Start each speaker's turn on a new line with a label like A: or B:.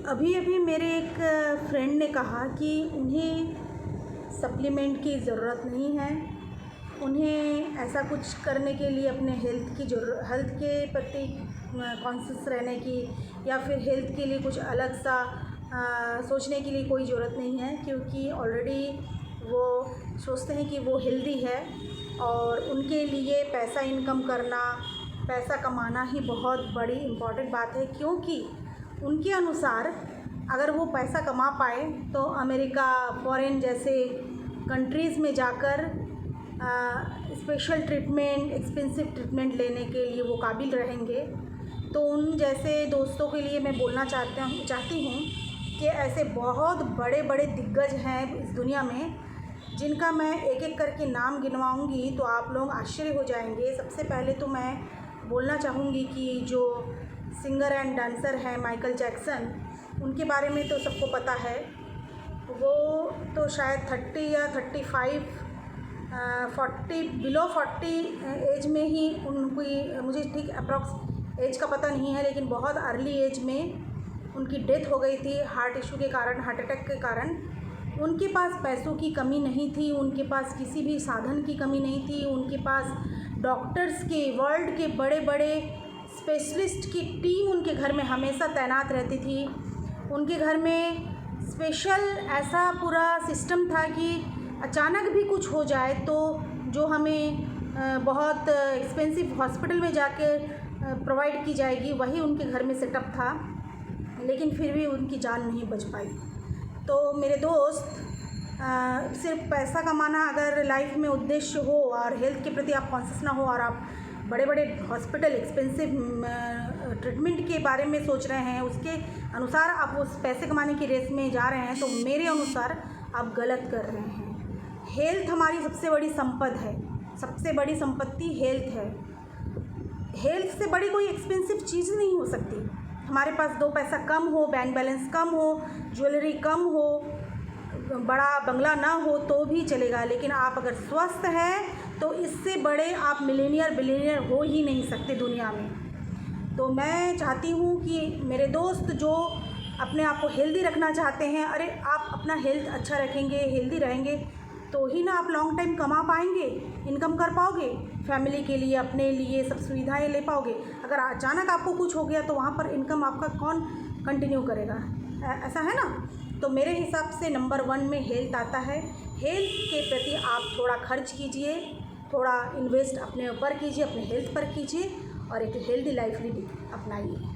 A: अभी अभी मेरे एक फ्रेंड ने कहा कि उन्हें सप्लीमेंट की ज़रूरत नहीं है। उन्हें ऐसा कुछ करने के लिए अपने हेल्थ के प्रति कॉन्शियस रहने की या फिर हेल्थ के लिए कुछ अलग सा सोचने के लिए कोई ज़रूरत नहीं है, क्योंकि ऑलरेडी वो सोचते हैं कि वो हेल्दी है और उनके लिए पैसा इनकम करना, पैसा कमाना ही बहुत बड़ी इम्पॉर्टेंट बात है। क्योंकि उनके अनुसार अगर वो पैसा कमा पाए तो अमेरिका, फॉरेन जैसे कंट्रीज़ में जाकर स्पेशल ट्रीटमेंट, एक्सपेंसिव ट्रीटमेंट लेने के लिए वो काबिल रहेंगे। तो उन जैसे दोस्तों के लिए मैं बोलना चाहती हूँ कि ऐसे बहुत बड़े बड़े दिग्गज हैं इस दुनिया में, जिनका मैं एक एक करके नाम गिनवाऊँगी तो आप लोग आश्चर्य हो जाएंगे। सबसे पहले तो मैं बोलना चाहूँगी कि जो सिंगर एंड डांसर हैं माइकल जैक्सन, उनके बारे में तो सबको पता है। वो तो शायद 30 या 35 40 बिलो 40 एज में ही उनकी, मुझे ठीक अप्रॉक्स एज का पता नहीं है, लेकिन बहुत अर्ली एज में उनकी डेथ हो गई थी हार्ट इशू के कारण, हार्ट अटैक के कारण। उनके पास पैसों की कमी नहीं थी, उनके पास किसी भी साधन की कमी नहीं थी, उनके पास डॉक्टर्स के, वर्ल्ड के बड़े बड़े स्पेशलिस्ट की टीम उनके घर में हमेशा तैनात रहती थी। उनके घर में स्पेशल ऐसा पूरा सिस्टम था कि अचानक भी कुछ हो जाए तो जो हमें बहुत एक्सपेंसिव हॉस्पिटल में जाके प्रोवाइड की जाएगी, वही उनके घर में सेटअप था, लेकिन फिर भी उनकी जान नहीं बच पाई। तो मेरे दोस्त, सिर्फ पैसा कमाना अगर लाइफ में उद्देश्य हो और हेल्थ के प्रति आप कॉन्शियस ना हो और आप बड़े बड़े हॉस्पिटल, एक्सपेंसिव ट्रीटमेंट के बारे में सोच रहे हैं, उसके अनुसार आप उस पैसे कमाने की रेस में जा रहे हैं, तो मेरे अनुसार आप गलत कर रहे हैं। हेल्थ हमारी सबसे बड़ी संपत्ति है, सबसे बड़ी संपत्ति हेल्थ है। हेल्थ से बड़ी कोई एक्सपेंसिव चीज़ नहीं हो सकती। हमारे पास 2 पैसा कम हो, बैंक बैलेंस कम हो, ज्वेलरी कम हो, बड़ा बंगला ना हो तो भी चलेगा, लेकिन आप अगर स्वस्थ हैं तो इससे बड़े आप मिलेनियर बिलियनियर हो ही नहीं सकते दुनिया में। तो मैं चाहती हूँ कि मेरे दोस्त जो अपने आप को हेल्दी रखना चाहते हैं, अरे आप अपना हेल्थ अच्छा रखेंगे, हेल्दी रहेंगे तो ही ना आप लॉन्ग टाइम कमा पाएंगे, इनकम कर पाओगे, फैमिली के लिए, अपने लिए सब सुविधाएं ले पाओगे। अगर अचानक आपको कुछ हो गया तो वहाँ पर इनकम आपका कौन कंटिन्यू करेगा? ऐसा है ना। तो मेरे हिसाब से नंबर 1 में हेल्थ आता है। हेल्थ के प्रति आप थोड़ा खर्च कीजिए, थोड़ा इन्वेस्ट अपने ऊपर कीजिए, अपने हेल्थ पर कीजिए और एक हेल्दी लाइफ अपनाइए।